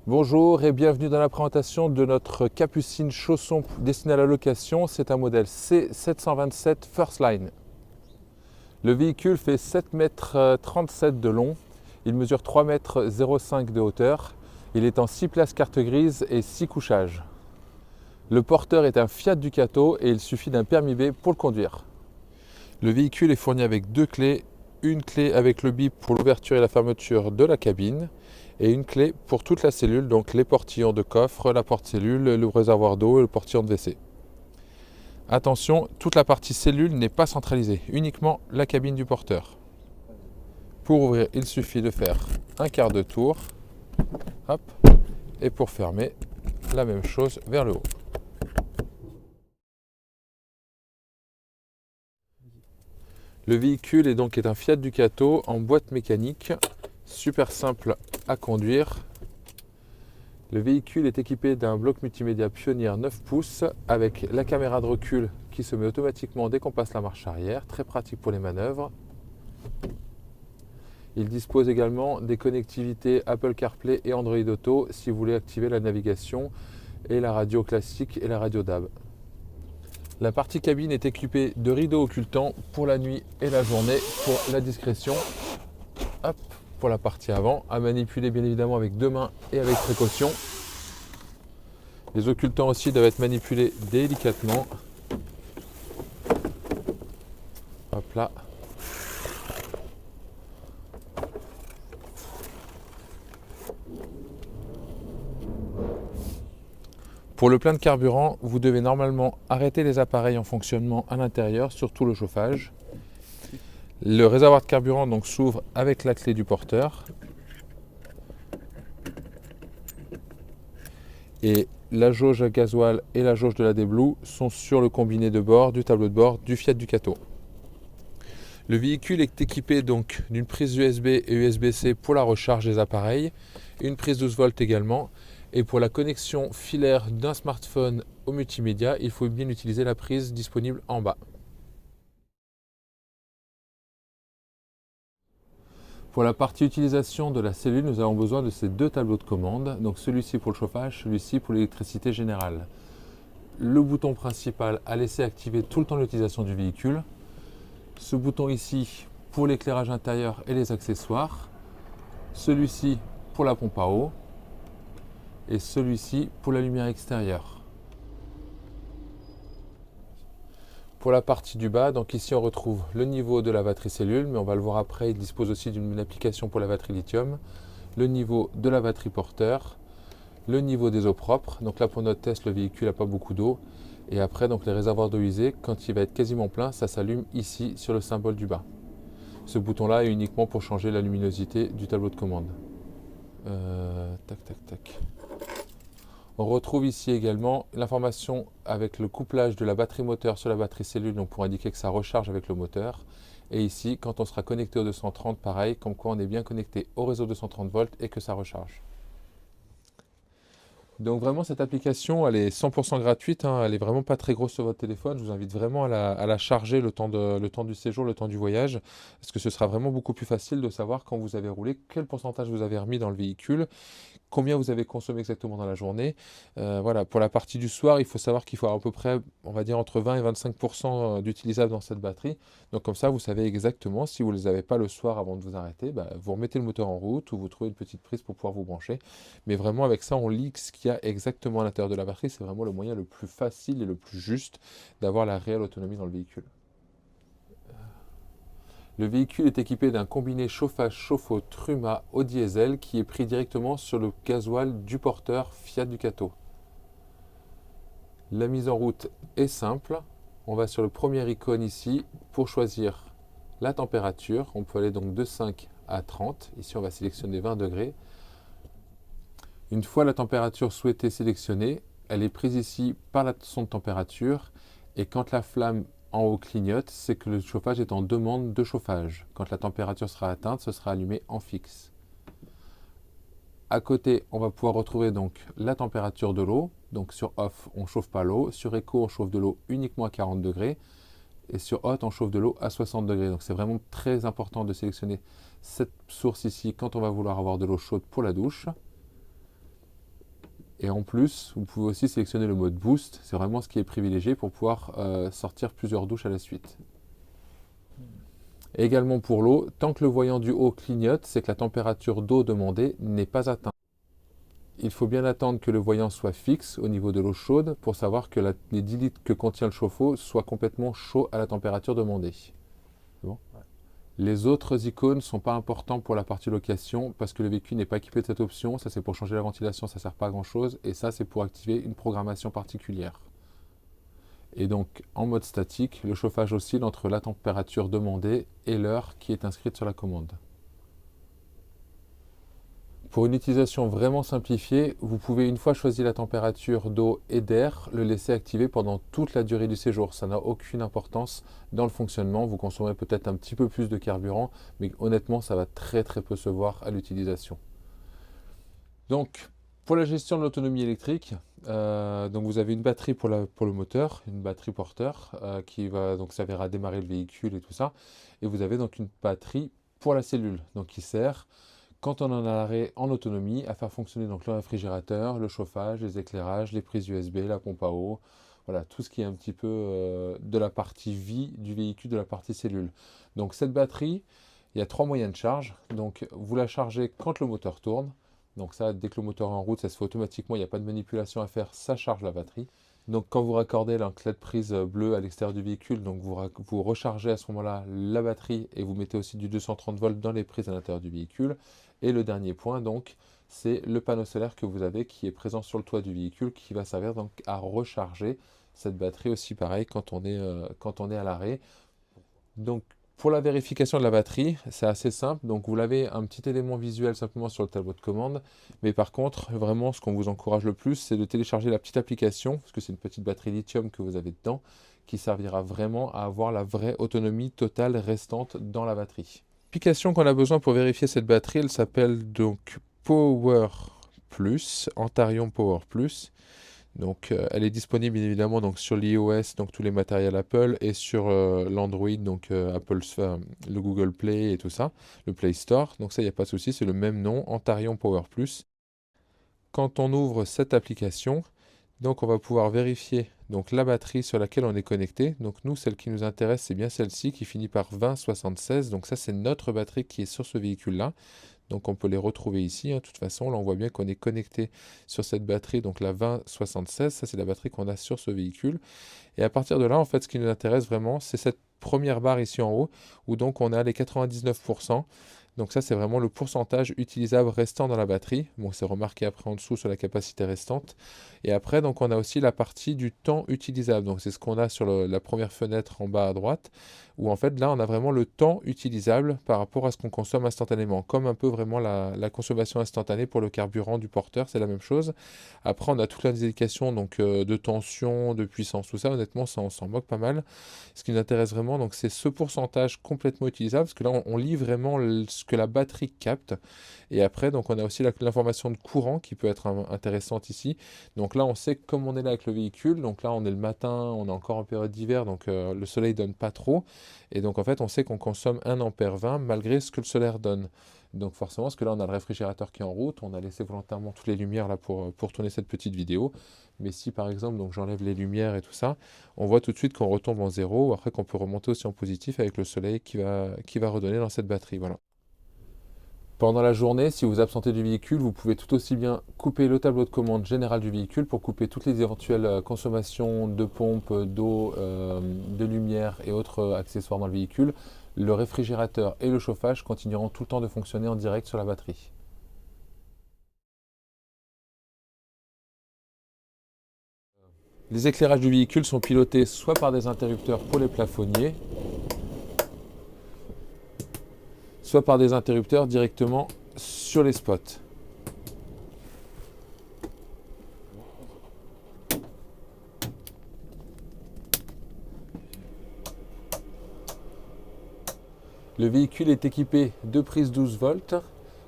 Bonjour et bienvenue dans la présentation de notre Capucine chausson destiné à la location. C'est un modèle C727 First Line. Le véhicule fait 7,37 m de long, il mesure 3,05 m de hauteur, il est en 6 places carte grise et 6 couchages. Le porteur est un Fiat Ducato et il suffit d'un permis B pour le conduire. Le véhicule est fourni avec deux clés, une clé avec le bip pour l'ouverture et la fermeture de la cabine et une clé pour toute la cellule, donc les portillons de coffre, la porte-cellule, le réservoir d'eau et le portillon de WC. Attention, toute la partie cellule n'est pas centralisée, uniquement la cabine du porteur. Pour ouvrir, il suffit de faire un quart de tour, hop, et pour fermer, la même chose vers le haut. Le véhicule est un Fiat Ducato en boîte mécanique, super simple à conduire. Le véhicule est équipé d'un bloc multimédia Pioneer 9 pouces avec la caméra de recul qui se met automatiquement dès qu'on passe la marche arrière, très pratique pour les manœuvres. Il dispose également des connectivités Apple CarPlay et Android Auto si vous voulez activer la navigation et la radio classique et la radio DAB. La partie cabine est équipée de rideaux occultants pour la nuit et la journée pour la discrétion. Hop, pour la partie avant, à manipuler bien évidemment avec deux mains et avec précaution. Les occultants aussi doivent être manipulés délicatement. Hop là. Pour le plein de carburant, vous devez normalement arrêter les appareils en fonctionnement à l'intérieur, surtout le chauffage. Le réservoir de carburant donc s'ouvre avec la clé du porteur. Et la jauge à gasoil et la jauge de la D-Blue sont sur le combiné de bord du tableau de bord du Fiat Ducato. Le véhicule est équipé donc d'une prise USB et USB-C pour la recharge des appareils, une prise 12 volts également. Et pour la connexion filaire d'un smartphone au multimédia, il faut bien utiliser la prise disponible en bas. Pour la partie utilisation de la cellule, nous avons besoin de ces deux tableaux de commande. Donc celui-ci pour le chauffage, celui-ci pour l'électricité générale. Le bouton principal à laisser activer tout le temps l'utilisation du véhicule. Ce bouton ici pour l'éclairage intérieur et les accessoires. Celui-ci pour la pompe à eau. Et celui-ci pour la lumière extérieure. Pour la partie du bas, donc ici on retrouve le niveau de la batterie cellule, mais on va le voir après, il dispose aussi d'une application pour la batterie lithium, le niveau de la batterie porteur, le niveau des eaux propres. Donc là pour notre test, le véhicule n'a pas beaucoup d'eau. Et après donc les réservoirs d'eau usée, quand il va être quasiment plein, ça s'allume ici sur le symbole du bas. Ce bouton-là est uniquement pour changer la luminosité du tableau de commande. Tac, tac, tac. On retrouve ici également l'information avec le couplage de la batterie moteur sur la batterie cellule, donc pour indiquer que ça recharge avec le moteur. Et ici, quand on sera connecté au 230, pareil, comme quoi on est bien connecté au réseau 230 volts et que ça recharge. Donc vraiment cette application, elle est 100% gratuite, hein, elle est vraiment pas très grosse sur votre téléphone. Je vous invite vraiment à la charger le temps du séjour, le temps du voyage, parce que ce sera vraiment beaucoup plus facile de savoir quand vous avez roulé, quel pourcentage vous avez remis dans le véhicule, combien vous avez consommé exactement dans la journée. Voilà, pour la partie du soir, il faut savoir qu'il faut à peu près, on va dire entre 20 et 25% d'utilisable dans cette batterie. Donc comme ça, vous savez exactement, si vous ne les avez pas le soir avant de vous arrêter, vous remettez le moteur en route ou vous trouvez une petite prise pour pouvoir vous brancher. Mais vraiment avec ça, on lit ce qu'il y a exactement à l'intérieur de la batterie. C'est vraiment le moyen le plus facile et le plus juste d'avoir la réelle autonomie dans le véhicule. Le véhicule est équipé d'un combiné chauffage-chauffe-eau Truma au diesel qui est pris directement sur le gasoil du porteur Fiat Ducato. La mise en route est simple. On va sur le premier icône ici pour choisir la température. On peut aller donc de 5 à 30. Ici, on va sélectionner 20 degrés. Une fois la température souhaitée sélectionnée, elle est prise ici par la sonde de température. Et quand la flamme en haut clignote, c'est que le chauffage est en demande de chauffage. Quand la température sera atteinte, ce sera allumé en fixe. À côté, on va pouvoir retrouver donc la température de l'eau. Donc sur off, on ne chauffe pas l'eau. Sur eco, on chauffe de l'eau uniquement à 40 degrés. Et sur hot, on chauffe de l'eau à 60 degrés. Donc c'est vraiment très important de sélectionner cette source ici quand on va vouloir avoir de l'eau chaude pour la douche. Et en plus, vous pouvez aussi sélectionner le mode boost, c'est vraiment ce qui est privilégié pour pouvoir sortir plusieurs douches à la suite. Et également pour l'eau, tant que le voyant du haut clignote, c'est que la température d'eau demandée n'est pas atteinte. Il faut bien attendre que le voyant soit fixe au niveau de l'eau chaude pour savoir que les 10 litres que contient le chauffe-eau soient complètement chauds à la température demandée. Bon. Les autres icônes ne sont pas importants pour la partie location parce que le véhicule n'est pas équipé de cette option. Ça, c'est pour changer la ventilation, ça ne sert pas à grand chose. Et ça, c'est pour activer une programmation particulière. Et donc, en mode statique, le chauffage oscille entre la température demandée et l'heure qui est inscrite sur la commande. Pour une utilisation vraiment simplifiée, vous pouvez, une fois choisi la température d'eau et d'air, le laisser activer pendant toute la durée du séjour. Ça n'a aucune importance dans le fonctionnement. Vous consommerez peut-être un petit peu plus de carburant, mais honnêtement, ça va très peu se voir à l'utilisation. Donc, pour la gestion de l'autonomie électrique, donc vous avez une batterie pour le moteur, une batterie porteur qui va donc servir à démarrer le véhicule et tout ça. Et vous avez donc une batterie pour la cellule, donc qui sert, quand on en a l'arrêt en autonomie, à faire fonctionner donc le réfrigérateur, le chauffage, les éclairages, les prises USB, la pompe à eau, voilà, tout ce qui est un petit peu de la partie vie du véhicule, de la partie cellule. Donc cette batterie, il y a 3 moyens de charge. Donc vous la chargez quand le moteur tourne. Donc ça, dès que le moteur est en route, ça se fait automatiquement, il n'y a pas de manipulation à faire, ça charge la batterie. Donc quand vous raccordez la clé de prise bleue à l'extérieur du véhicule, donc vous rechargez à ce moment-là la batterie et vous mettez aussi du 230 volts dans les prises à l'intérieur du véhicule. Et le dernier point, donc, c'est le panneau solaire que vous avez qui est présent sur le toit du véhicule qui va servir donc à recharger cette batterie aussi pareil quand on est à l'arrêt. Donc pour la vérification de la batterie, c'est assez simple. Donc vous avez un petit élément visuel simplement sur le tableau de commande. Mais par contre, vraiment, ce qu'on vous encourage le plus, c'est de télécharger la petite application, parce que c'est une petite batterie lithium que vous avez dedans, qui servira vraiment à avoir la vraie autonomie totale restante dans la batterie. L'application qu'on a besoin pour vérifier cette batterie, elle s'appelle donc Power Plus, Antarion Power Plus. Donc, elle est disponible bien évidemment donc, sur l'iOS, donc tous les matériels Apple, et sur l'Android, donc le Google Play et tout ça, le Play Store. Donc ça, il n'y a pas de souci, c'est le même nom, Antarion Power Plus. Quand on ouvre cette application, donc on va pouvoir vérifier donc, la batterie sur laquelle on est connecté. Donc nous, celle qui nous intéresse, c'est bien celle-ci qui finit par 2076. Donc ça, c'est notre batterie qui est sur ce véhicule-là. Donc on peut les retrouver ici. De toute façon, là on voit bien qu'on est connecté sur cette batterie, donc la 2076. Ça, c'est la batterie qu'on a sur ce véhicule. Et à partir de là, en fait, ce qui nous intéresse vraiment, c'est cette première barre ici en haut, où donc on a les 99%. Donc ça, c'est vraiment le pourcentage utilisable restant dans la batterie. Bon, c'est remarqué après en dessous sur la capacité restante. Et après, donc, on a aussi la partie du temps utilisable. Donc c'est ce qu'on a sur la première fenêtre en bas à droite, où en fait, là, on a vraiment le temps utilisable par rapport à ce qu'on consomme instantanément. Comme un peu vraiment la consommation instantanée pour le carburant du porteur, c'est la même chose. Après, on a toutes les indications donc, de tension, de puissance, tout ça. Honnêtement, ça, on s'en moque pas mal. Ce qui nous intéresse vraiment, donc, c'est ce pourcentage complètement utilisable, parce que là, on lit vraiment ce que la batterie capte. Et après, donc, on a aussi l'information de courant qui peut être intéressante ici. Donc là, on sait comme on est là avec le véhicule. Donc là, on est le matin, on est encore en période d'hiver, donc le soleil donne pas trop. Et donc, en fait, on sait qu'on consomme 1,20 ampère malgré ce que le solaire donne. Donc forcément, parce que là, on a le réfrigérateur qui est en route. On a laissé volontairement toutes les lumières là pour tourner cette petite vidéo. Mais si, par exemple, donc j'enlève les lumières et tout ça, on voit tout de suite qu'on retombe en zéro. Ou après, qu'on peut remonter aussi en positif avec le soleil qui va redonner dans cette batterie. Voilà. Pendant la journée, si vous absentez du véhicule, vous pouvez tout aussi bien couper le tableau de commande général du véhicule pour couper toutes les éventuelles consommations de pompe, d'eau, de lumière et autres accessoires dans le véhicule. Le réfrigérateur et le chauffage continueront tout le temps de fonctionner en direct sur la batterie. Les éclairages du véhicule sont pilotés soit par des interrupteurs pour les plafonniers, soit par des interrupteurs directement sur les spots. Le véhicule est équipé de prises 12 volts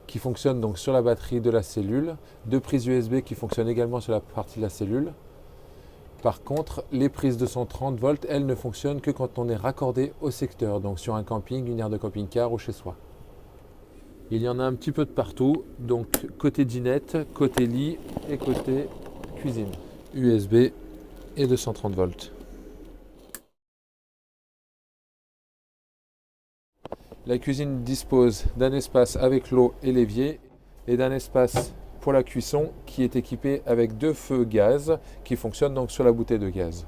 qui fonctionnent donc sur la batterie de la cellule, de prises USB qui fonctionnent également sur la partie de la cellule. Par contre, les prises 230 volts, elles ne fonctionnent que quand on est raccordé au secteur, donc sur un camping, une aire de camping-car ou chez soi. Il y en a un petit peu de partout, donc côté dinette, côté lit et côté cuisine. USB et 230 volts. La cuisine dispose d'un espace avec l'eau et l'évier et d'un espace pour la cuisson qui est équipé avec 2 feux gaz qui fonctionnent donc sur la bouteille de gaz.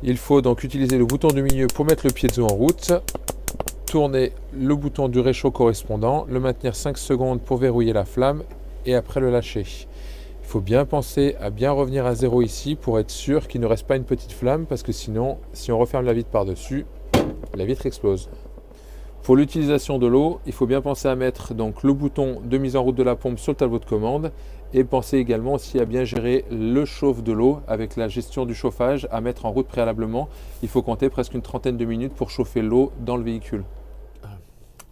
Il faut donc utiliser le bouton du milieu pour mettre le piezo en route, tourner le bouton du réchaud correspondant, le maintenir 5 secondes pour verrouiller la flamme et après le lâcher. Il faut bien penser à bien revenir à zéro ici pour être sûr qu'il ne reste pas une petite flamme parce que sinon, si on referme la vitre par-dessus, la vitre explose. Pour l'utilisation de l'eau, il faut bien penser à mettre donc le bouton de mise en route de la pompe sur le tableau de commande et penser également aussi à bien gérer le chauffe de l'eau avec la gestion du chauffage à mettre en route préalablement. Il faut compter presque une trentaine de minutes pour chauffer l'eau dans le véhicule.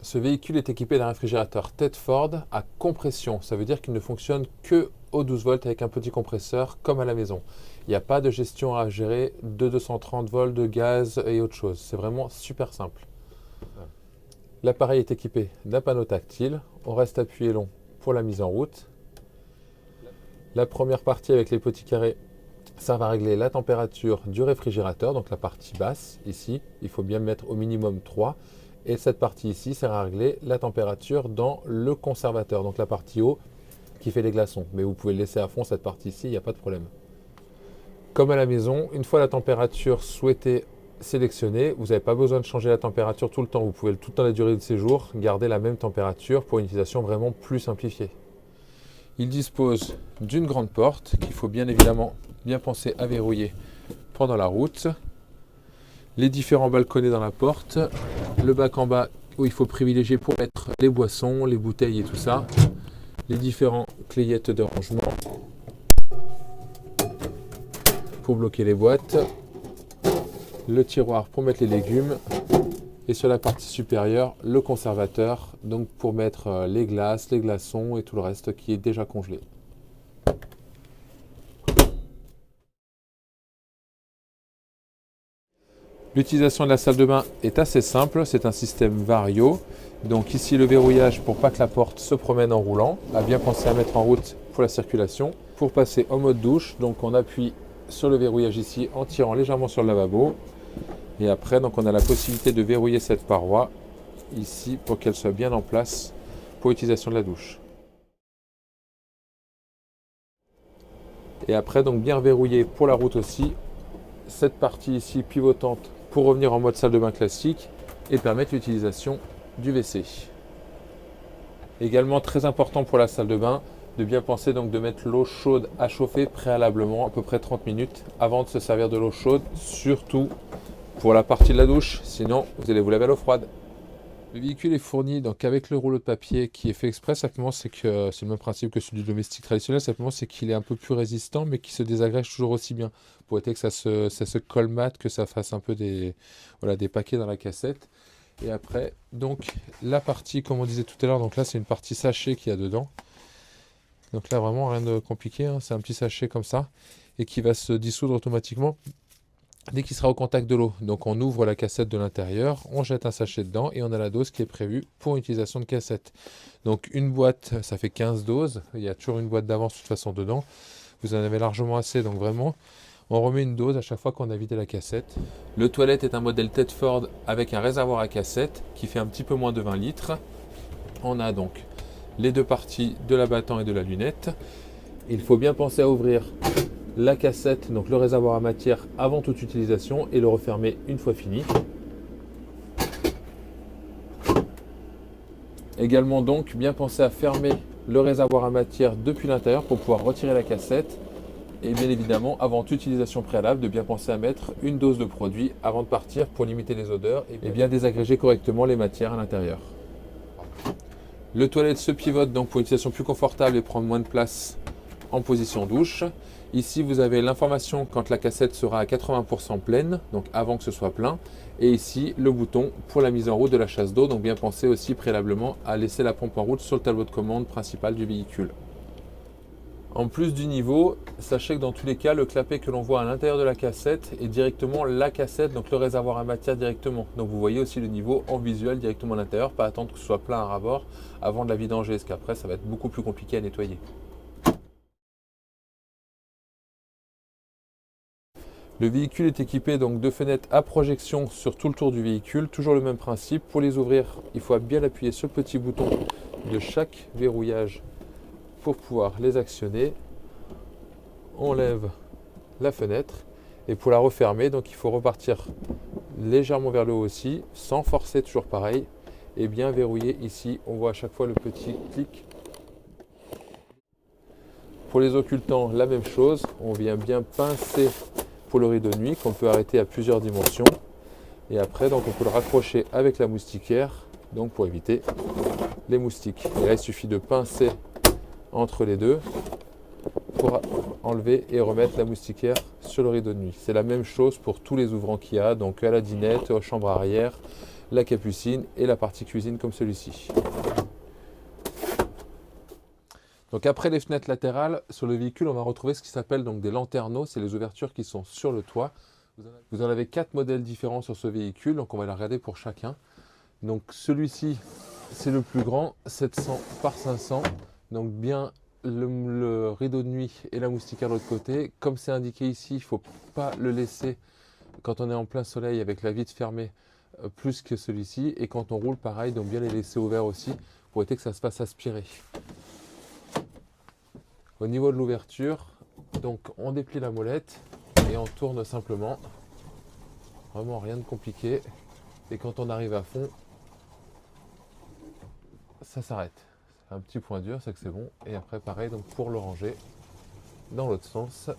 Ce véhicule est équipé d'un réfrigérateur Tedford à compression. Ça veut dire qu'il ne fonctionne que au 12 volts avec un petit compresseur comme à la maison. Il n'y a pas de gestion à gérer de 230 volts de gaz et autre chose. C'est vraiment super simple. L'appareil est équipé d'un panneau tactile. On reste appuyé long pour la mise en route. La première partie avec les petits carrés, ça va régler la température du réfrigérateur, donc la partie basse ici. Il faut bien mettre au minimum 3. Et cette partie ici, ça va régler la température dans le conservateur, donc la partie haut qui fait les glaçons. Mais vous pouvez le laisser à fond cette partie ici, il n'y a pas de problème. Comme à la maison, une fois la température souhaitée sélectionnée, vous n'avez pas besoin de changer la température tout le temps. Vous pouvez tout le temps la durée de séjour garder la même température pour une utilisation vraiment plus simplifiée. Il dispose d'une grande porte qu'il faut bien évidemment bien penser à verrouiller pendant la route. Les différents balconnets dans la porte, le bac en bas où il faut privilégier pour mettre les boissons, les bouteilles et tout ça, les différents clayettes de rangement pour bloquer les boîtes, le tiroir pour mettre les légumes et sur la partie supérieure le conservateur donc pour mettre les glaces, les glaçons et tout le reste qui est déjà congelé. L'utilisation de la salle de bain est assez simple, c'est un système Vario. Donc ici le verrouillage pour pas que la porte se promène en roulant, à bien penser à mettre en route pour la circulation. Pour passer en mode douche, donc on appuie sur le verrouillage ici en tirant légèrement sur le lavabo. Et après donc on a la possibilité de verrouiller cette paroi ici pour qu'elle soit bien en place pour l'utilisation de la douche. Et après donc bien verrouiller pour la route aussi cette partie ici pivotante pour revenir en mode salle de bain classique et permettre l'utilisation du WC. Également très important pour la salle de bain de bien penser donc de mettre l'eau chaude à chauffer préalablement à peu près 30 minutes avant de se servir de l'eau chaude, surtout pour la partie de la douche, sinon vous allez vous laver à l'eau froide. Le véhicule est fourni donc avec le rouleau de papier qui est fait exprès. Simplement, c'est que c'est le même principe que celui du domestique traditionnel. Simplement, c'est qu'il est un peu plus résistant, mais qui se désagrège toujours aussi bien. Pour éviter que ça se colmate, que ça fasse un peu des paquets dans la cassette. Et après, donc la partie, comme on disait tout à l'heure, donc là c'est une partie sachet qu'il y a dedans. Donc là vraiment rien de compliqué, hein. C'est un petit sachet comme ça et qui va se dissoudre automatiquement dès qu'il sera au contact de l'eau. Donc on ouvre la cassette de l'intérieur, on jette un sachet dedans et on a la dose qui est prévue pour utilisation de cassette. Donc une boîte, ça fait 15 doses, il y a toujours une boîte d'avance de toute façon dedans. Vous en avez largement assez, donc vraiment, on remet une dose à chaque fois qu'on a vidé la cassette. Le toilette est un modèle Tedford avec un réservoir à cassette qui fait un petit peu moins de 20 litres. On a donc les deux parties de l'abattant et de la lunette. Il faut bien penser à ouvrir la cassette, donc le réservoir à matière avant toute utilisation et le refermer une fois fini. Également donc bien penser à fermer le réservoir à matière depuis l'intérieur pour pouvoir retirer la cassette et bien évidemment avant toute utilisation préalable de bien penser à mettre une dose de produit avant de partir pour limiter les odeurs et bien désagréger correctement les matières à l'intérieur. Le toilette se pivote donc pour une utilisation plus confortable et prendre moins de place en position douche. Ici, vous avez l'information quand la cassette sera à 80% pleine, donc avant que ce soit plein. Et ici, le bouton pour la mise en route de la chasse d'eau. Donc bien penser aussi préalablement à laisser la pompe en route sur le tableau de commande principal du véhicule. En plus du niveau, sachez que dans tous les cas, le clapet que l'on voit à l'intérieur de la cassette est directement la cassette, donc le réservoir à matière directement. Donc vous voyez aussi le niveau en visuel directement à l'intérieur, pas attendre que ce soit plein à ras-bord avant de la vidanger, parce qu'après ça va être beaucoup plus compliqué à nettoyer. Le véhicule est équipé donc de fenêtres à projection sur tout le tour du véhicule, toujours le même principe. Pour les ouvrir, il faut bien appuyer sur le petit bouton de chaque verrouillage pour pouvoir les actionner. On lève la fenêtre et pour la refermer, donc il faut repartir légèrement vers le haut aussi, sans forcer, toujours pareil, et bien verrouiller ici. On voit à chaque fois le petit clic. Pour les occultants, la même chose, on vient bien pincer pour le rideau de nuit qu'on peut arrêter à plusieurs dimensions. Et après, donc, on peut le raccrocher avec la moustiquaire, donc pour éviter les moustiques. Et là, il suffit de pincer entre les deux pour enlever et remettre la moustiquaire sur le rideau de nuit. C'est la même chose pour tous les ouvrants qu'il y a, donc à la dinette, chambre arrière, la capucine et la partie cuisine comme celui-ci. Donc après les fenêtres latérales, sur le véhicule, on va retrouver ce qui s'appelle donc des lanterneaux. C'est les ouvertures qui sont sur le toit. Vous en avez 4 modèles différents sur ce véhicule, donc on va les regarder pour chacun. Donc celui-ci, c'est le plus grand, 700 par 500. Donc bien le rideau de nuit et la moustiquaire de l'autre côté. Comme c'est indiqué ici, il ne faut pas le laisser quand on est en plein soleil avec la vitre fermée plus que celui-ci. Et quand on roule, pareil, donc bien les laisser ouverts aussi pour éviter que ça se fasse aspirer. Au niveau de l'ouverture, donc on déplie la molette et on tourne simplement. Vraiment rien de compliqué. Et quand on arrive à fond, ça s'arrête. Un petit point dur, c'est que c'est bon. Et après pareil, donc pour le ranger dans l'autre sens.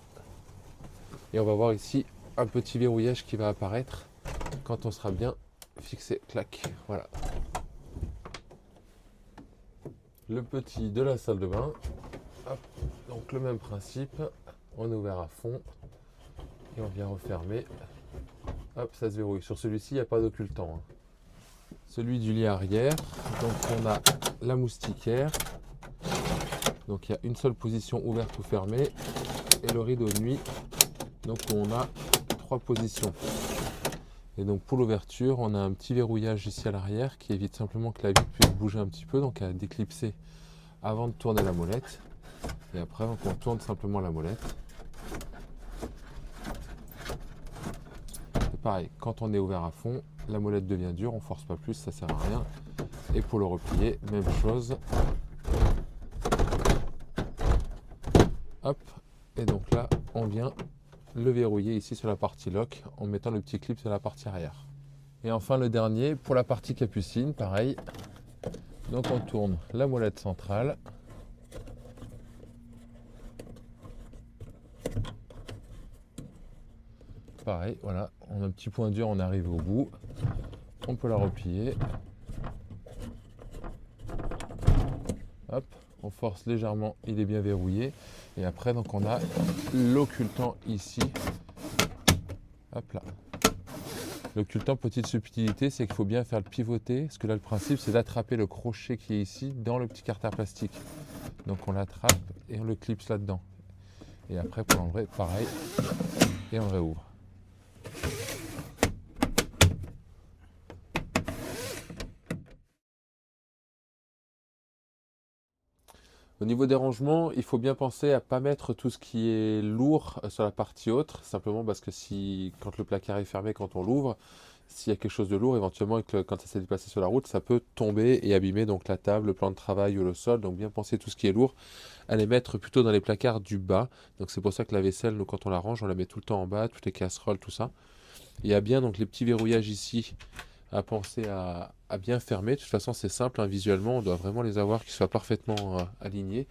Et on va voir ici un petit verrouillage qui va apparaître quand on sera bien fixé. Clac, voilà. Le petit de la salle de bain. Hop, donc le même principe, on est ouvert à fond et on vient refermer. Hop, ça se verrouille. Sur celui-ci, il n'y a pas d'occultant. Celui du lit arrière, donc on a la moustiquaire. Donc il y a une seule position ouverte ou fermée. Et le rideau de nuit, donc on a 3 positions. Et donc pour l'ouverture, on a un petit verrouillage ici à l'arrière qui évite simplement que la vitre puisse bouger un petit peu, donc à déclipser avant de tourner la molette. Et après, on tourne simplement la molette. Et pareil, quand on est ouvert à fond, la molette devient dure, on ne force pas plus, ça ne sert à rien. Et pour le replier, même chose. Hop, et donc là, on vient le verrouiller ici sur la partie lock en mettant le petit clip sur la partie arrière. Et enfin le dernier, pour la partie capucine, pareil. Donc on tourne la molette centrale. Pareil, voilà, on a un petit point dur, on arrive au bout. On peut la replier. Hop, on force légèrement, il est bien verrouillé. Et après, donc on a l'occultant ici. Hop là. L'occultant, petite subtilité, c'est qu'il faut bien faire le pivoter. Parce que là, le principe, c'est d'attraper le crochet qui est ici dans le petit carter plastique. Donc on l'attrape et on le clipse là-dedans. Et après, pour l'enlever, pareil. Et on réouvre. Au niveau des rangements, il faut bien penser à ne pas mettre tout ce qui est lourd sur la partie haute, simplement parce que quand le placard est fermé, quand on l'ouvre, s'il y a quelque chose de lourd, éventuellement, quand ça s'est déplacé sur la route, ça peut tomber et abîmer donc la table, le plan de travail ou le sol. Donc bien penser tout ce qui est lourd, à les mettre plutôt dans les placards du bas. Donc c'est pour ça que la vaisselle, nous, quand on la range, on la met tout le temps en bas, toutes les casseroles, tout ça. Il y a bien donc les petits verrouillages ici à penser à bien fermer. De toute façon, c'est simple, hein, visuellement, on doit vraiment les avoir qui soient parfaitement alignés.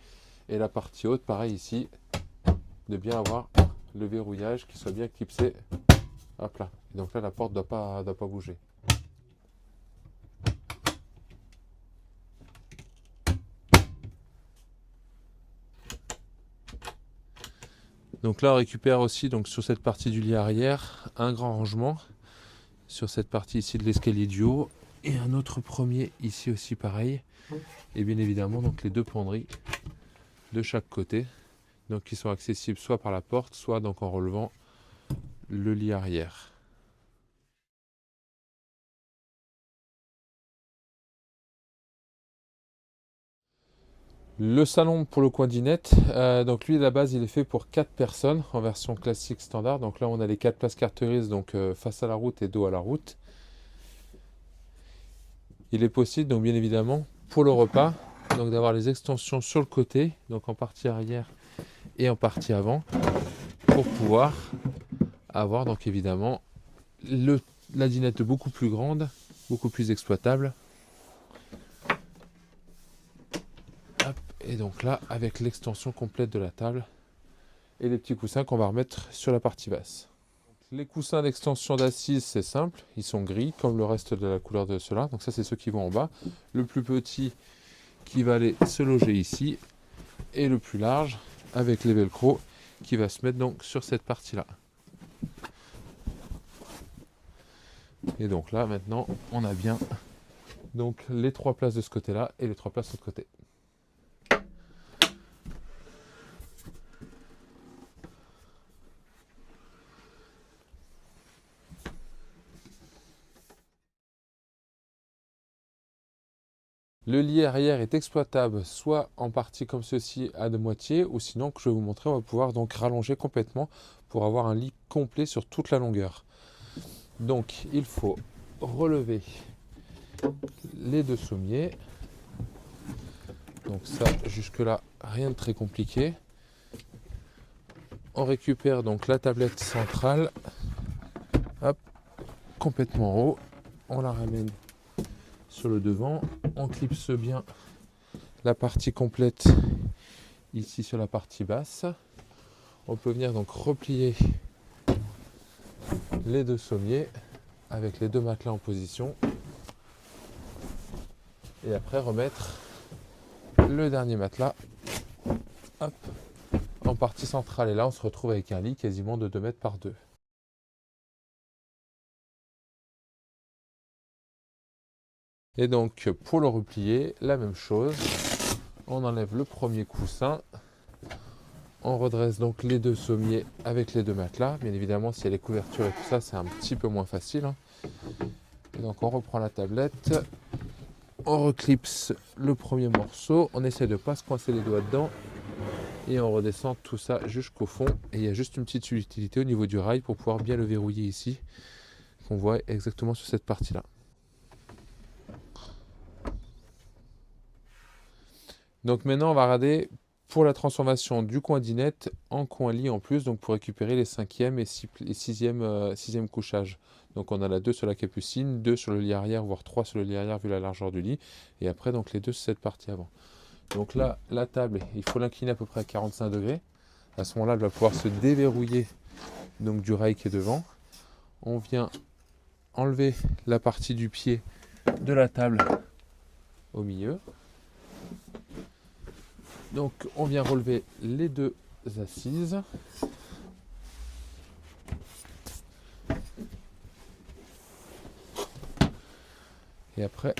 Et la partie haute, pareil ici, de bien avoir le verrouillage qui soit bien clipsé. Hop là. Et donc là, la porte ne doit pas bouger. Donc là, on récupère aussi donc, sur cette partie du lit arrière un grand rangement. Sur cette partie ici de l'escalier du haut. Et un autre premier ici aussi pareil. Et bien évidemment, donc les 2 penderies de chaque côté. Donc qui sont accessibles soit par la porte, soit donc en relevant le lit arrière. Le salon pour le coin dinette, donc lui à la base il est fait pour 4 personnes en version classique standard. Donc là on a les 4 places carterises, donc face à la route et dos à la route. Il est possible donc bien évidemment pour le repas donc d'avoir les extensions sur le côté, donc en partie arrière et en partie avant, pour pouvoir avoir donc évidemment la dinette beaucoup plus grande, beaucoup plus exploitable. Hop, et donc là avec l'extension complète de la table et les petits coussins qu'on va remettre sur la partie basse. Les coussins d'extension d'assise, c'est simple, ils sont gris comme le reste de la couleur de ceux-là. Donc ça, c'est ceux qui vont en bas. Le plus petit qui va aller se loger ici et le plus large avec les velcro qui va se mettre donc sur cette partie-là. Et donc là, maintenant, on a bien donc les 3 places de ce côté-là et les 3 places de l'autre côté. Le lit arrière est exploitable soit en partie comme ceci à de moitié, ou sinon que je vais vous montrer, on va pouvoir donc rallonger complètement pour avoir un lit complet sur toute la longueur. Donc il faut relever les 2 sommiers. Donc ça jusque là rien de très compliqué. On récupère donc la tablette centrale, hop, complètement en haut, on la ramène sur le devant, on clipse bien la partie complète ici sur la partie basse. On peut venir donc replier les 2 sommiers avec les 2 matelas en position et après remettre le dernier matelas, hop, en partie centrale. Et là on se retrouve avec un lit quasiment de 2 mètres par 2. Et donc pour le replier, la même chose, on enlève le premier coussin, on redresse donc les 2 sommiers avec les 2 matelas. Bien évidemment s'il y a les couvertures et tout ça, c'est un petit peu moins facile, hein. Et donc on reprend la tablette, on reclipse le premier morceau, on essaie de ne pas se coincer les doigts dedans et on redescend tout ça jusqu'au fond. Et il y a juste une petite utilité au niveau du rail pour pouvoir bien le verrouiller ici, qu'on voit exactement sur cette partie-là. Donc maintenant on va regarder pour la transformation du coin dinette en coin lit en plus, donc pour récupérer les 5e et 6e couchages. Donc on en a 2 sur la capucine, 2 sur le lit arrière, voire 3 sur le lit arrière vu la largeur du lit, et après donc les 2 sur cette partie avant. Donc là, la table, il faut l'incliner à peu près à 45 degrés. À ce moment-là, elle va pouvoir se déverrouiller donc du rail qui est devant. On vient enlever la partie du pied de la table au milieu. Donc on vient relever les 2 assises. Et après,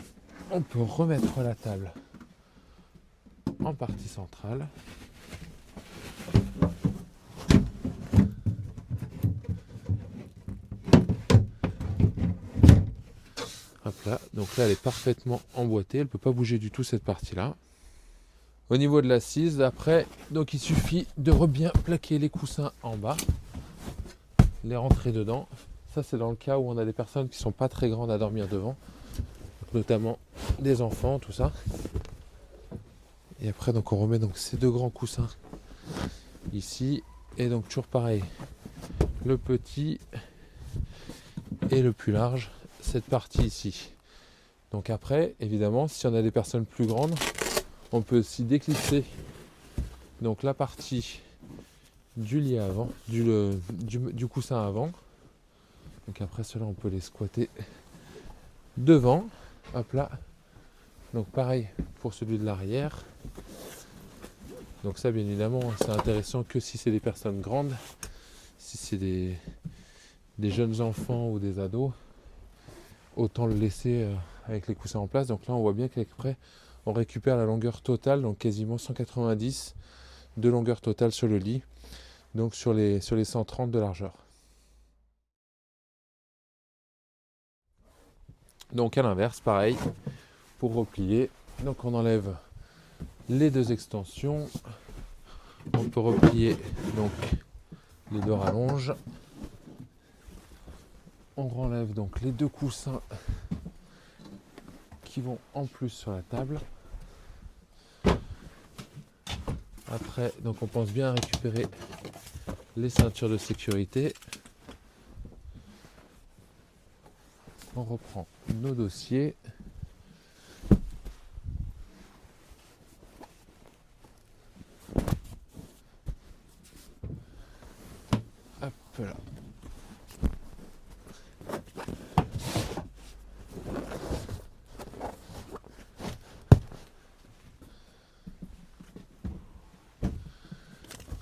on peut remettre la table en partie centrale. Hop là, donc là elle est parfaitement emboîtée, elle ne peut pas bouger du tout cette partie-là. Au niveau de l'assise, après, donc il suffit de bien plaquer les coussins en bas, les rentrer dedans. Ça c'est dans le cas où on a des personnes qui ne sont pas très grandes à dormir devant, notamment des enfants, tout ça. Et après donc on remet donc ces 2 grands coussins ici, et donc toujours pareil, le petit et le plus large, cette partie ici. Donc après, évidemment, si on a des personnes plus grandes, on peut aussi déclipser donc la partie du lit avant, du coussin avant. Donc après cela, on peut les squatter devant. Hop là. Donc pareil pour celui de l'arrière. Donc ça, bien évidemment, c'est intéressant que si c'est des personnes grandes. Si c'est des jeunes enfants ou des ados, autant le laisser avec les coussins en place. Donc là, on voit bien qu'après, on récupère la longueur totale, donc quasiment 190 de longueur totale sur le lit, donc sur les 130 de largeur. Donc à l'inverse, pareil, pour replier, donc on enlève les deux extensions. On peut replier donc les deux rallonges. On renlève donc les deux coussins qui vont en plus sur la table. Après, donc on pense bien à récupérer les ceintures de sécurité. On reprend nos dossiers. Hop là.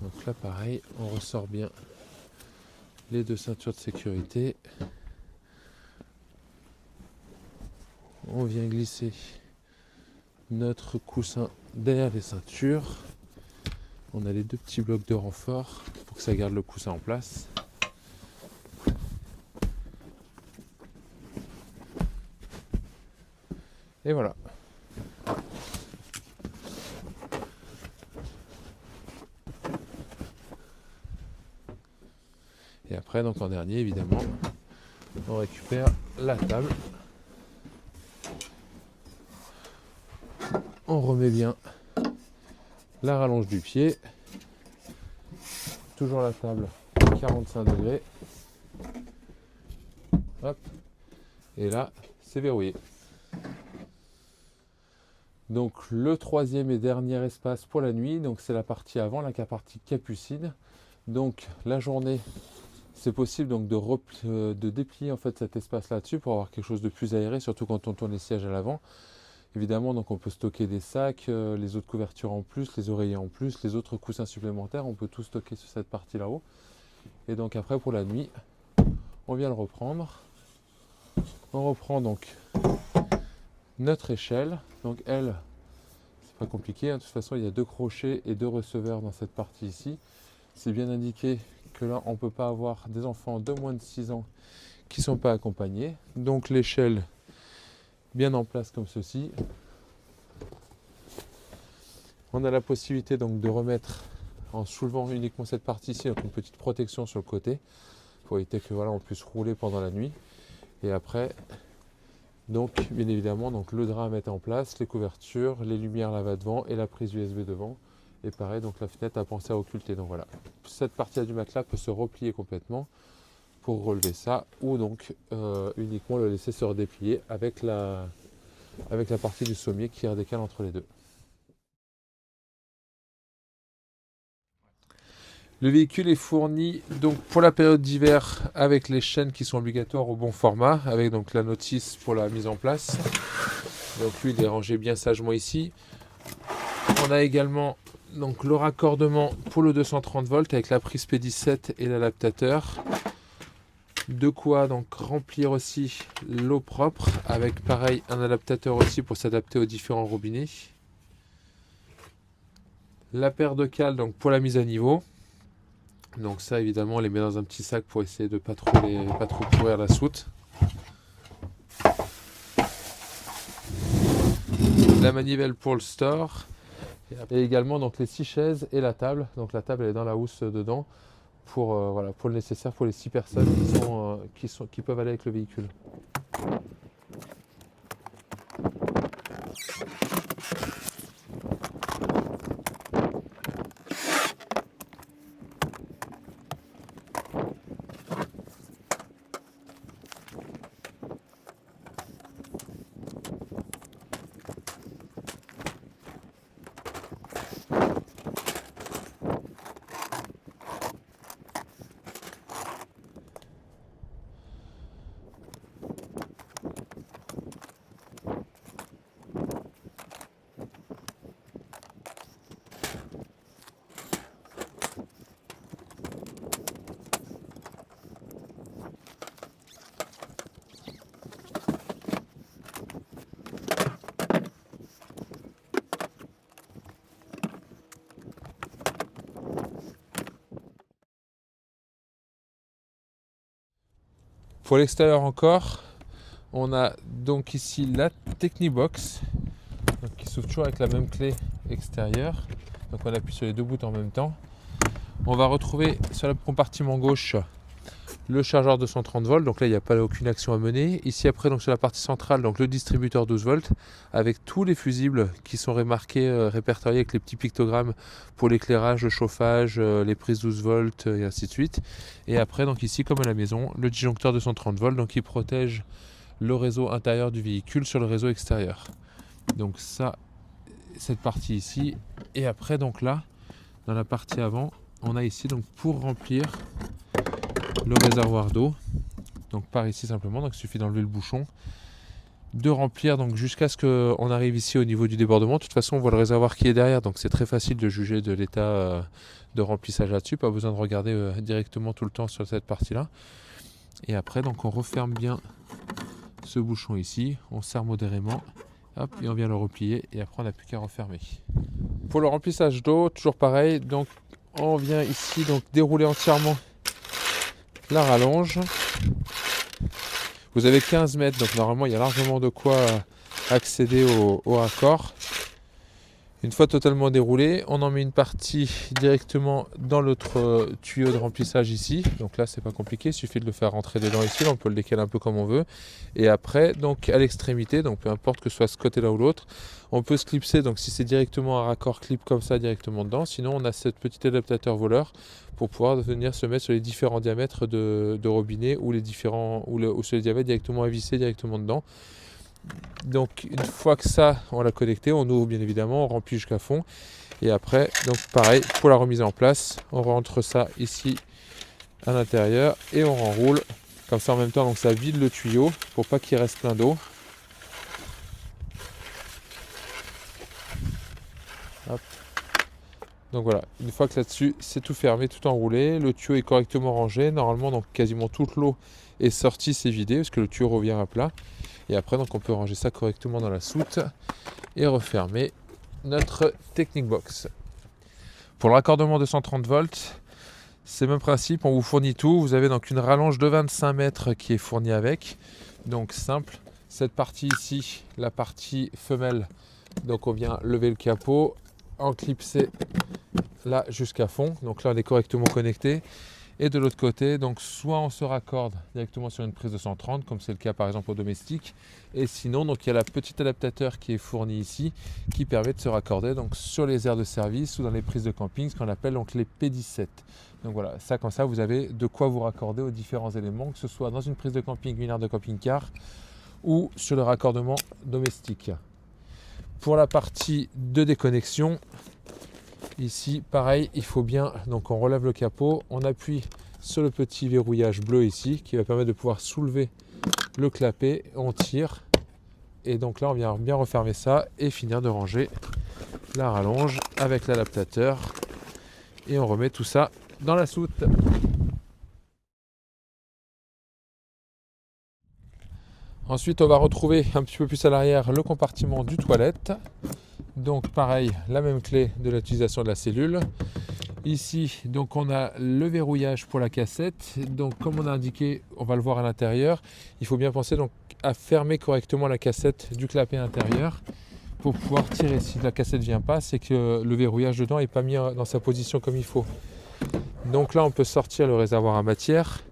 Donc là pareil, on ressort bien les deux ceintures de sécurité. On vient glisser notre coussin derrière les ceintures. On a les deux petits blocs de renfort pour que ça garde le coussin en place. Et voilà. Et après, donc en dernier, évidemment, on récupère la table. On remet bien la rallonge du pied. Toujours la table 45 degrés. Hop. Et là, c'est verrouillé. Donc le troisième et dernier espace pour la nuit, donc c'est la partie avant, la partie capucine. Donc la journée, c'est possible donc de déplier en fait cet espace là-dessus pour avoir quelque chose de plus aéré, surtout quand on tourne les sièges à l'avant. Évidemment, donc on peut stocker des sacs, les autres couvertures en plus, les oreillers en plus, les autres coussins supplémentaires, on peut tout stocker sur cette partie là-haut. Et donc après pour la nuit, on vient le reprendre. On reprend donc notre échelle. Donc elle, c'est pas compliqué, hein. De toute façon il y a deux crochets et deux receveurs dans cette partie ici. C'est bien indiqué que là on ne peut pas avoir des enfants de moins de 6 ans qui ne sont pas accompagnés. Donc l'échelle bien en place comme ceci. On a la possibilité donc de remettre en soulevant uniquement cette partie ici, donc une petite protection sur le côté pour éviter que voilà on puisse rouler pendant la nuit. Et après, donc bien évidemment donc le drap à mettre en place, les couvertures, les lumières lava-devant et la prise USB devant. Et pareil, donc la fenêtre à penser à occulter. Donc voilà, cette partie du matelas peut se replier complètement pour relever ça, ou donc uniquement le laisser se redéplier avec la partie du sommier qui redécale entre les deux. Le véhicule est fourni donc pour la période d'hiver avec les chaînes qui sont obligatoires au bon format, avec donc la notice pour la mise en place. Donc lui il est rangé bien sagement ici. On a également donc le raccordement pour le 230 volts avec la prise P17 et l'adaptateur. De quoi donc remplir aussi l'eau propre avec pareil un adaptateur aussi pour s'adapter aux différents robinets. La paire de cales donc pour la mise à niveau. Donc ça évidemment on les met dans un petit sac pour essayer de pas trop pourrir la soute. La manivelle pour le store. Et également donc les 6 chaises et la table. Donc la table elle est dans la housse dedans pour, voilà, pour le nécessaire pour les 6 personnes qui peuvent aller avec le véhicule. Pour l'extérieur encore, on a donc ici la Technibox donc, qui s'ouvre toujours avec la même clé extérieure. Donc on appuie sur les deux boutons en même temps. On va retrouver sur le compartiment gauche le chargeur de 130 volts, donc là il n'y a pas aucune action à mener. Ici après, donc sur la partie centrale, donc le distributeur 12 volts avec tous les fusibles qui sont répertoriés avec les petits pictogrammes pour l'éclairage, le chauffage, les prises 12 volts et ainsi de suite. Et après, donc ici comme à la maison, le disjoncteur de 130 volts, donc qui protège le réseau intérieur du véhicule sur le réseau extérieur. Donc ça, cette partie ici. Et après, donc là, dans la partie avant, on a ici donc pour remplir le réservoir d'eau, donc par ici simplement, donc il suffit d'enlever le bouchon, de remplir donc jusqu'à ce qu'on arrive ici au niveau du débordement. De toute façon on voit le réservoir qui est derrière, donc c'est très facile de juger de l'état de remplissage là-dessus, pas besoin de regarder directement tout le temps sur cette partie là. Et après donc on referme bien ce bouchon ici, on serre modérément, hop, et on vient le replier et après on n'a plus qu'à refermer. Pour le remplissage d'eau, toujours pareil, donc on vient ici donc dérouler entièrement la rallonge. Vous avez 15 mètres, donc normalement il y a largement de quoi accéder au raccord. Une fois totalement déroulé, on en met une partie directement dans l'autre tuyau de remplissage ici. Donc là c'est pas compliqué, il suffit de le faire rentrer dedans ici, là, on peut le décaler un peu comme on veut. Et après, donc à l'extrémité, donc peu importe que ce soit ce côté-là ou l'autre, on peut se clipser, donc si c'est directement un raccord clip comme ça directement dedans, sinon on a ce petit adaptateur voleur pour pouvoir venir se mettre sur les différents diamètres de robinet ou sur les diamètres directement à visser directement dedans. Donc une fois que ça on l'a connecté, on ouvre bien évidemment, on remplit jusqu'à fond et après donc pareil pour la remise en place, on rentre ça ici à l'intérieur et on renroule comme ça en même temps, donc ça vide le tuyau pour pas qu'il reste plein d'eau. Hop. Donc voilà, une fois que là-dessus c'est tout fermé, tout enroulé, le tuyau est correctement rangé, normalement donc quasiment toute l'eau est sortie, c'est vidé parce que le tuyau revient à plat. Et après donc on peut ranger ça correctement dans la soute et refermer notre Technic Box. Pour le raccordement de 130 volts, c'est le même principe, on vous fournit tout. Vous avez donc une rallonge de 25 mètres qui est fournie avec. Donc simple, cette partie ici, la partie femelle, donc on vient lever le capot, en clipser là jusqu'à fond. Donc là on est correctement connecté. Et de l'autre côté, donc soit on se raccorde directement sur une prise de 130, comme c'est le cas par exemple au domestique, et sinon donc il y a le petit adaptateur qui est fourni ici, qui permet de se raccorder donc sur les aires de service ou dans les prises de camping, ce qu'on appelle donc les P17. Donc voilà, ça comme ça vous avez de quoi vous raccorder aux différents éléments, que ce soit dans une prise de camping, une aire de camping-car, ou sur le raccordement domestique. Pour la partie de déconnexion, ici, pareil, il faut bien, donc on relève le capot, on appuie sur le petit verrouillage bleu ici qui va permettre de pouvoir soulever le clapet, on tire et donc là on vient bien refermer ça et finir de ranger la rallonge avec l'adaptateur et on remet tout ça dans la soute. Ensuite on va retrouver un petit peu plus à l'arrière le compartiment du toilette. Donc pareil, la même clé de l'utilisation de la cellule. Ici, donc on a le verrouillage pour la cassette. Donc comme on a indiqué, on va le voir à l'intérieur. Il faut bien penser donc à fermer correctement la cassette du clapet intérieur pour pouvoir tirer. Si la cassette ne vient pas, c'est que le verrouillage dedans n'est pas mis dans sa position comme il faut. Donc là, on peut sortir le réservoir à matière.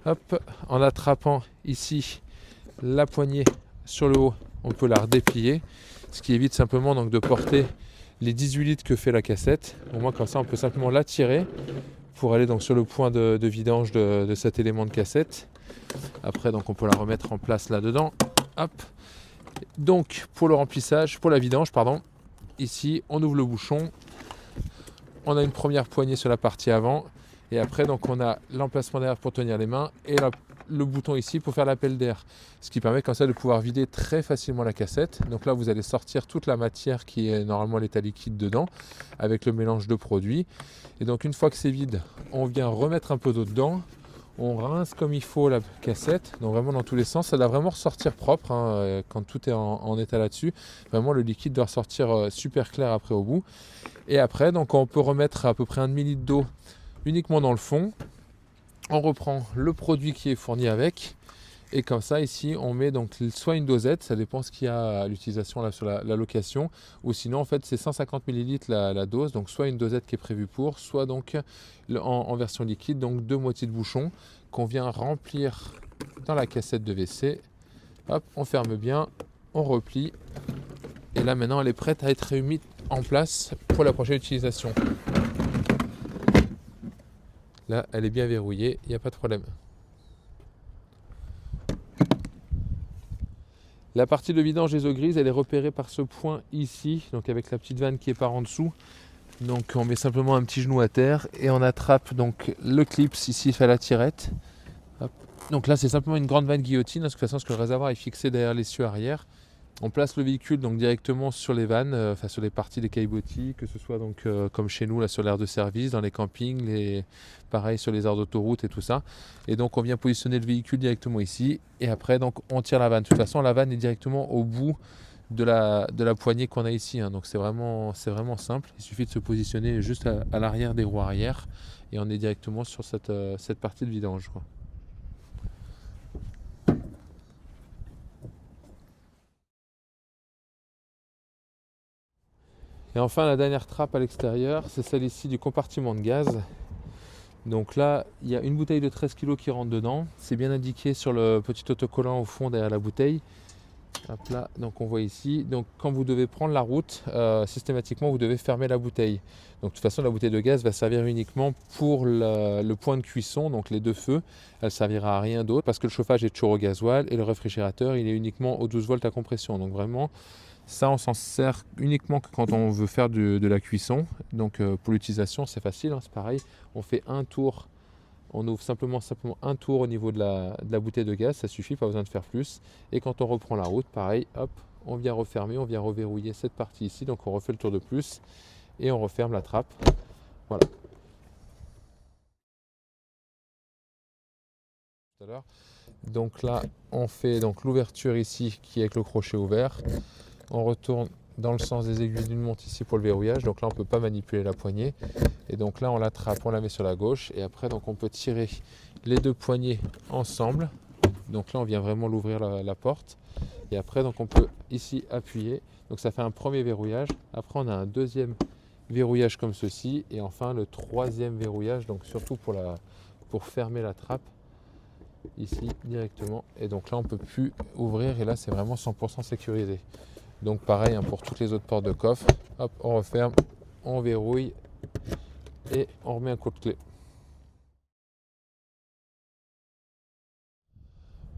Hop, en attrapant ici la poignée sur le haut, on peut la redéplier. Ce qui évite simplement donc de porter les 18 litres que fait la cassette. Au moins comme ça on peut simplement la tirer pour aller donc sur le point de vidange de cet élément de cassette. Après donc on peut la remettre en place là dedans. Hop. Donc pour le remplissage, pour la vidange pardon, ici on ouvre le bouchon. On a une première poignée sur la partie avant et après donc on a l'emplacement derrière pour tenir les mains et le bouton ici pour faire l'appel d'air, ce qui permet comme ça de pouvoir vider très facilement la cassette. Donc là vous allez sortir toute la matière qui est normalement l'état liquide dedans avec le mélange de produits et donc une fois que c'est vide on vient remettre un peu d'eau dedans, on rince comme il faut la cassette, donc vraiment dans tous les sens, ça doit vraiment ressortir propre hein, quand tout est en état là-dessus, vraiment le liquide doit ressortir super clair après au bout. Et après donc on peut remettre à peu près un demi-litre d'eau uniquement dans le fond. On reprend le produit qui est fourni avec Et comme ça, ici, on met donc soit une dosette, ça dépend ce qu'il y a à l'utilisation là, sur la location, ou sinon, en fait, c'est 150 ml la dose, donc soit une dosette qui est prévue pour, soit donc en version liquide, donc 2 moitiés de bouchon qu'on vient remplir dans la cassette de WC. Hop, on ferme bien, on replie, et là, maintenant, elle est prête à être remise en place pour la prochaine utilisation. Là, elle est bien verrouillée, il n'y a pas de problème. La partie de vidange des eaux grises, elle est repérée par ce point ici, donc avec la petite vanne qui est par en dessous. Donc on met simplement un petit genou à terre et on attrape donc le clips ici fait la tirette. Hop. Donc là c'est simplement une grande vanne guillotine, de toute façon parce que le réservoir est fixé derrière l'essieu arrière. On place le véhicule donc directement sur les vannes, enfin sur les parties des caillebotis, que ce soit donc comme chez nous là sur l'aire de service, dans les campings, pareil sur les aires d'autoroute et tout ça. Et donc on vient positionner le véhicule directement ici et après donc on tire la vanne. De toute façon la vanne est directement au bout de la poignée qu'on a ici, hein. Donc c'est vraiment simple. Il suffit de se positionner juste à l'arrière des roues arrière et on est directement sur cette partie de vidange, quoi. Et enfin la dernière trappe à l'extérieur, c'est celle ici du compartiment de gaz. Donc là, il y a une bouteille de 13 kg qui rentre dedans. C'est bien indiqué sur le petit autocollant au fond derrière la bouteille. Hop là, donc on voit ici. Donc quand vous devez prendre la route, systématiquement vous devez fermer la bouteille. Donc de toute façon la bouteille de gaz va servir uniquement pour le point de cuisson, donc les 2 feux. Elle ne servira à rien d'autre parce que le chauffage est toujours au gasoil et le réfrigérateur il est uniquement aux 12 volts à compression. Donc vraiment ça on s'en sert uniquement que quand on veut faire de la cuisson. Donc pour l'utilisation c'est facile, hein, c'est pareil. On fait un tour. On ouvre simplement un tour au niveau de la bouteille de gaz, ça suffit, pas besoin de faire plus. Et quand on reprend la route, pareil, hop, on vient refermer, on vient reverrouiller cette partie ici. Donc on refait le tour de plus et on referme la trappe. Voilà. Tout à l'heure. Donc là, on fait donc l'ouverture ici qui est avec le crochet ouvert. On retourne dans le sens des aiguilles d'une montre ici pour le verrouillage. Donc là, on ne peut pas manipuler la poignée. Et donc là, on l'attrape, on la met sur la gauche. Et après, donc, on peut tirer les 2 poignées ensemble. Donc là, on vient vraiment l'ouvrir la porte. Et après, donc, on peut ici appuyer. Donc ça fait un premier verrouillage. Après, on a un deuxième verrouillage comme ceci. Et enfin, le 3e verrouillage. Donc surtout pour fermer la trappe. Ici, directement. Et donc là, on ne peut plus ouvrir. Et là, c'est vraiment 100% sécurisé. Donc pareil, hein, pour toutes les autres portes de coffre, hop, on referme, on verrouille et on remet un coup de clé.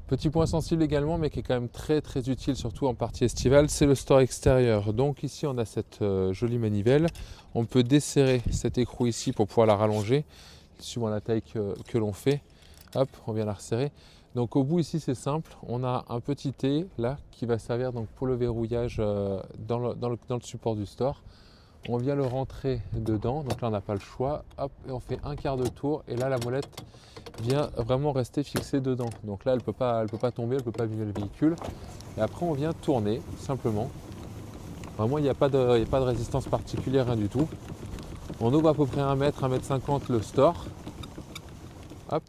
Petit point sensible également, mais qui est quand même très très utile, surtout en partie estivale, c'est le store extérieur. Donc ici on a cette jolie manivelle, on peut desserrer cet écrou ici pour pouvoir la rallonger, suivant la taille que l'on fait. Hop, on vient la resserrer. Donc au bout ici c'est simple, on a un petit T là qui va servir donc pour le verrouillage dans le support du store. On vient le rentrer dedans, donc là on n'a pas le choix, hop, et on fait un quart de tour et là la molette vient vraiment rester fixée dedans. Donc là elle peut pas tomber, elle ne peut pas abîmer le véhicule. Et après on vient tourner simplement. Vraiment il n'y a pas de résistance particulière, rien du tout. On ouvre à peu près 1 mètre, 1 mètre 50 le store. Hop.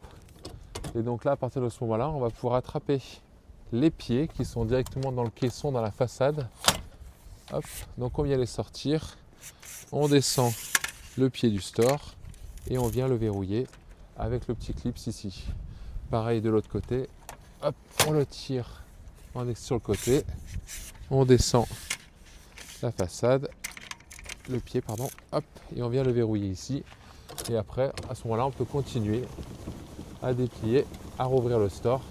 Et donc là, à partir de ce moment-là, on va pouvoir attraper les pieds qui sont directement dans le caisson, dans la façade. Hop, donc on vient les sortir. On descend le pied du store et on vient le verrouiller avec le petit clips ici. Pareil de l'autre côté. Hop, on le tire, on est sur le côté. On descend la façade, le pied, pardon. Hop, et on vient le verrouiller ici. Et après, à ce moment-là, on peut continuer à déplier, à rouvrir le store.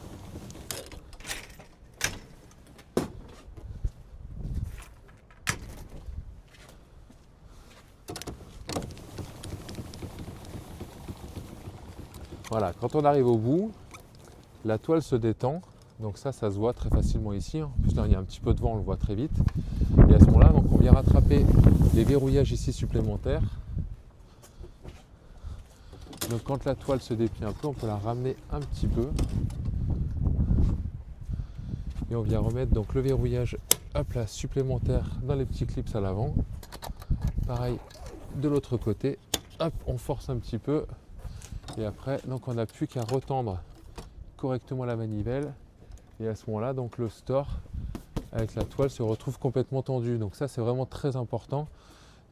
Voilà, quand on arrive au bout, la toile se détend. Donc ça se voit très facilement ici. En plus là, il y a un petit peu de vent, on le voit très vite. Et à ce moment-là, donc, on vient rattraper les verrouillages ici supplémentaires. Donc quand la toile se déplie un peu, on peut la ramener un petit peu. Et on vient remettre donc le verrouillage hop là, supplémentaire dans les petits clips à l'avant. Pareil de l'autre côté. Hop, on force un petit peu. Et après, donc on n'a plus qu'à retendre correctement la manivelle Et à ce moment-là, donc le store avec la toile se retrouve complètement tendu. Donc ça, c'est vraiment très important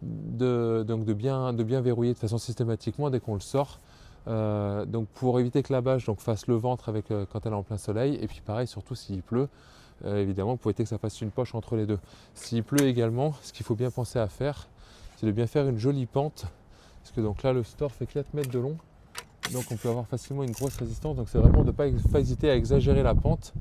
de bien verrouiller de façon systématiquement dès qu'on le sort. Donc pour éviter que la bâche donc, fasse le ventre avec, quand elle est en plein soleil. Et puis pareil, surtout s'il pleut, évidemment, pour éviter que ça fasse une poche entre les deux. S'il pleut également, ce qu'il faut bien penser à faire, c'est de bien faire une jolie pente. Parce que donc là, le store fait 4 mètres de long. Donc on peut avoir facilement une grosse résistance. Donc c'est vraiment de ne pas hésiter à exagérer la pente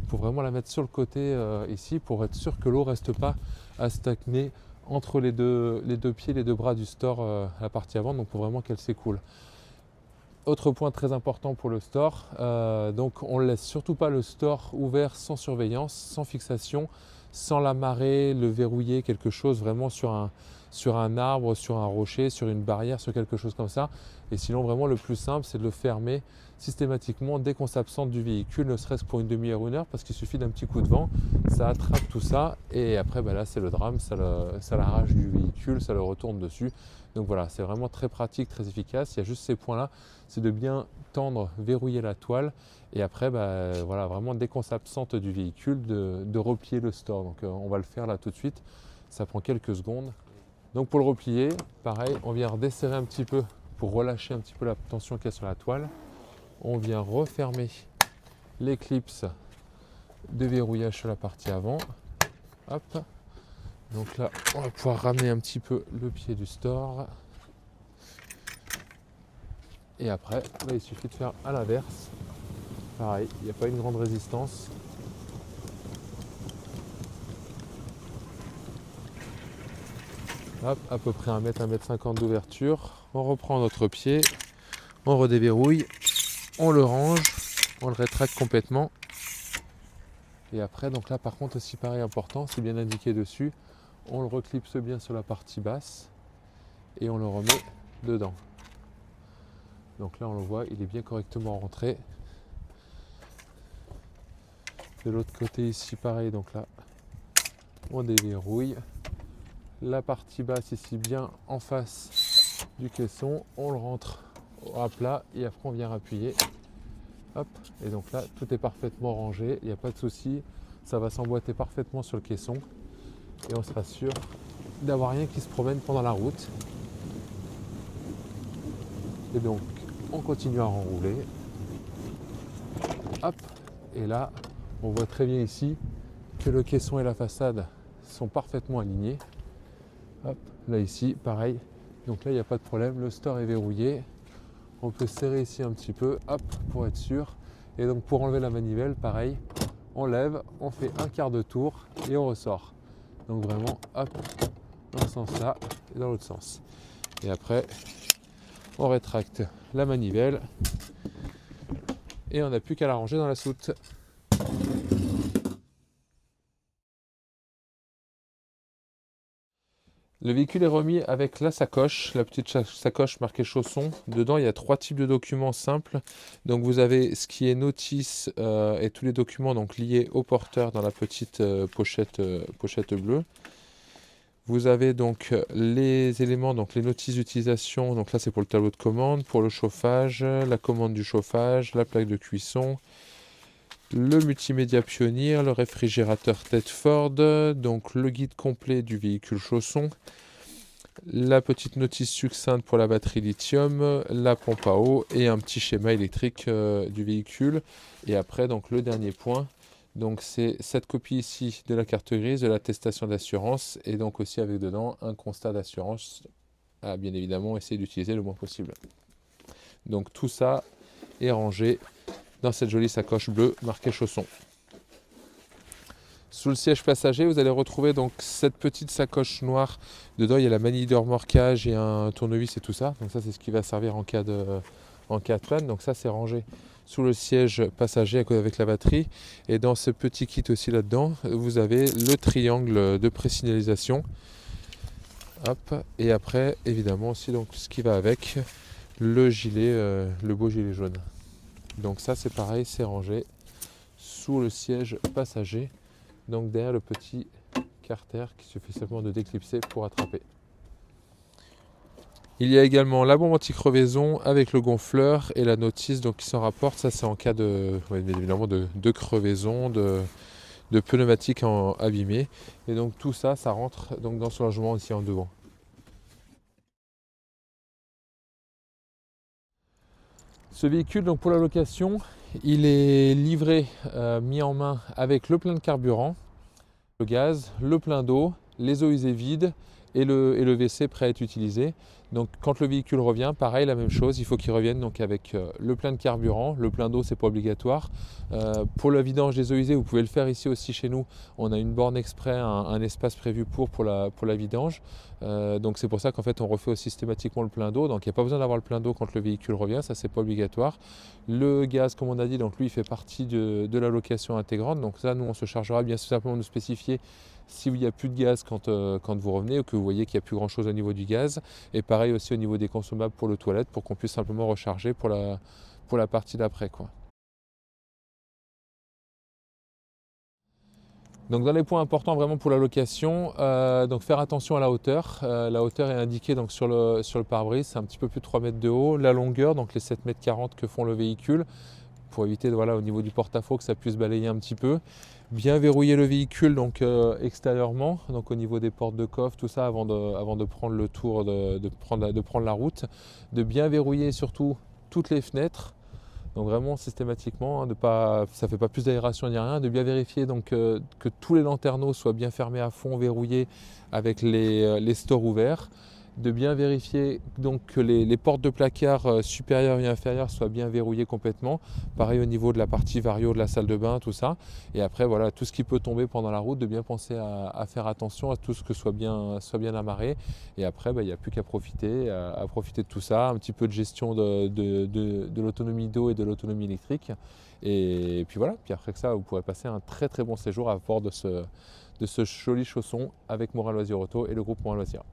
pour vraiment la mettre sur le côté ici pour être sûr que l'eau ne reste pas à stagner entre les deux pieds, les deux bras du store à la partie avant, donc pour vraiment qu'elle s'écoule. Autre point très important pour le store, donc on ne laisse surtout pas le store ouvert sans surveillance, sans fixation, sans l'amarrer, le verrouiller, quelque chose vraiment sur un arbre, sur un rocher, sur une barrière, sur quelque chose comme ça. Et sinon vraiment le plus simple c'est de le fermer systématiquement dès qu'on s'absente du véhicule, ne serait-ce pour une demi-heure, une heure, parce qu'il suffit d'un petit coup de vent, ça attrape tout ça et après là c'est le drame, ça l'arrache du véhicule, ça le retourne dessus. Donc voilà, c'est vraiment très pratique, très efficace. Il y a juste ces points-là, c'est de bien tendre, verrouiller la toile et après voilà, vraiment dès qu'on s'absente du véhicule, de replier le store. Donc on va le faire là tout de suite, ça prend quelques secondes. Donc pour le replier, pareil, on vient redesserrer un petit peu pour relâcher un petit peu la tension qu'il y a sur la toile. On vient refermer les clips de verrouillage sur la partie avant. Hop. Donc là, on va pouvoir ramener un petit peu le pied du store. Et après, il suffit de faire à l'inverse. Pareil, il n'y a pas une grande résistance. Hop, à peu près 1 mètre, 1 mètre 50 d'ouverture. On reprend notre pied, on redéverrouille, on le range, on le rétracte complètement. Et après, donc là par contre aussi pareil important, c'est bien indiqué dessus, on le reclipse bien sur la partie basse et on le remet dedans. Donc là on le voit, il est bien correctement rentré. De l'autre côté ici pareil, donc là on déverrouille. La partie basse ici bien en face du caisson, on le rentre à plat et après on vient appuyer. Hop, et donc là tout est parfaitement rangé, il n'y a pas de souci, ça va s'emboîter parfaitement sur le caisson et on sera sûr d'avoir rien qui se promène pendant la route. Et donc on continue à enrouler. Hop, et là on voit très bien ici que le caisson et la façade sont parfaitement alignés. Hop, là ici pareil, donc là il n'y a pas de problème, le store est verrouillé. On peut serrer ici un petit peu, hop, pour être sûr. Et donc pour enlever la manivelle, pareil, on lève, on fait un quart de tour et on ressort. Donc vraiment, hop, dans ce sens-là et dans l'autre sens. Et après, on rétracte la manivelle et on n'a plus qu'à la ranger dans la soute. Le véhicule est remis avec la sacoche, la petite sacoche marquée chausson. Dedans, il y a 3 types de documents simples. Donc vous avez ce qui est notice et tous les documents donc, liés au porteur dans la petite pochette bleue. Vous avez donc les éléments, donc les notices d'utilisation. Donc là, c'est pour le tableau de commande, pour le chauffage, la commande du chauffage, la plaque de cuisson, le multimédia Pioneer, le réfrigérateur Tedford, donc le guide complet du véhicule chausson, la petite notice succincte pour la batterie lithium, la pompe à eau et un petit schéma électrique du véhicule. Et après, donc le dernier point, donc c'est cette copie ici de la carte grise, de l'attestation d'assurance et donc aussi avec dedans un constat d'assurance à bien évidemment essayer d'utiliser le moins possible. Donc tout ça est rangé dans cette jolie sacoche bleue marquée chausson. Sous le siège passager, vous allez retrouver donc cette petite sacoche noire. Dedans, il y a la manille de remorquage et un tournevis et tout ça. Donc ça, c'est ce qui va servir en cas de panne. Donc ça, c'est rangé sous le siège passager avec la batterie. Et dans ce petit kit aussi là-dedans, vous avez le triangle de présignalisation. Hop. Et après, évidemment aussi donc ce qui va avec, le gilet, le beau gilet jaune. Donc ça c'est pareil, c'est rangé sous le siège passager, donc derrière le petit carter qui suffit simplement de déclipser pour attraper. Il y a également la bombe anti-crevaison avec le gonfleur et la notice donc, qui s'en rapporte. Ça, c'est en cas de, ouais, évidemment de crevaison, de pneumatiques abîmés. Et donc tout ça, ça rentre donc, dans ce logement ici en devant. Ce véhicule, donc pour la location, il est livré, mis en main avec le plein de carburant, le gaz, le plein d'eau, les eaux usées vides et le WC prêt à être utilisé. Donc quand le véhicule revient, pareil, la même chose, il faut qu'il revienne donc avec le plein de carburant, le plein d'eau, c'est pas obligatoire. Pour la vidange des eaux usées, vous pouvez le faire ici aussi chez nous. On a une borne exprès, un espace prévu pour la vidange. Donc c'est pour ça qu'en fait on refait systématiquement le plein d'eau. Donc il n'y a pas besoin d'avoir le plein d'eau quand le véhicule revient, ça c'est pas obligatoire. Le gaz, comme on a dit, donc lui il fait partie de la location intégrante. Donc ça, nous on se chargera bien simplement de spécifier s'il n'y a plus de gaz quand vous revenez ou que vous voyez qu'il n'y a plus grand chose au niveau du gaz. Et pareil aussi au niveau des consommables pour le toilette pour qu'on puisse simplement recharger pour la partie d'après, quoi. Donc dans les points importants vraiment pour la location, donc faire attention à la hauteur. La hauteur est indiquée donc sur le pare-brise, c'est un petit peu plus de 3 mètres de haut. La longueur, donc les 7,40 m que font le véhicule, pour éviter voilà, au niveau du porte-à-faux que ça puisse balayer un petit peu. Bien verrouiller le véhicule donc, extérieurement, donc au niveau des portes de coffre, tout ça avant de prendre le tour, de prendre la route. De bien verrouiller surtout toutes les fenêtres. Donc vraiment systématiquement, ça ne fait pas plus d'aération ni rien, de bien vérifier donc, que tous les lanterneaux soient bien fermés à fond, verrouillés avec les stores ouverts, de bien vérifier donc, que les portes de placard supérieures et inférieures soient bien verrouillées complètement, pareil au niveau de la partie vario de la salle de bain, tout ça, et après voilà, tout ce qui peut tomber pendant la route, de bien penser à faire attention à tout ce que soit bien amarré, et après il n'y a plus qu'à profiter, à profiter de tout ça, un petit peu de gestion de l'autonomie d'eau et de l'autonomie électrique, et puis voilà, puis après que ça vous pourrez passer un très très bon séjour à bord de ce joli chausson avec Morin Loisir Auto et le groupe Morin Loisir.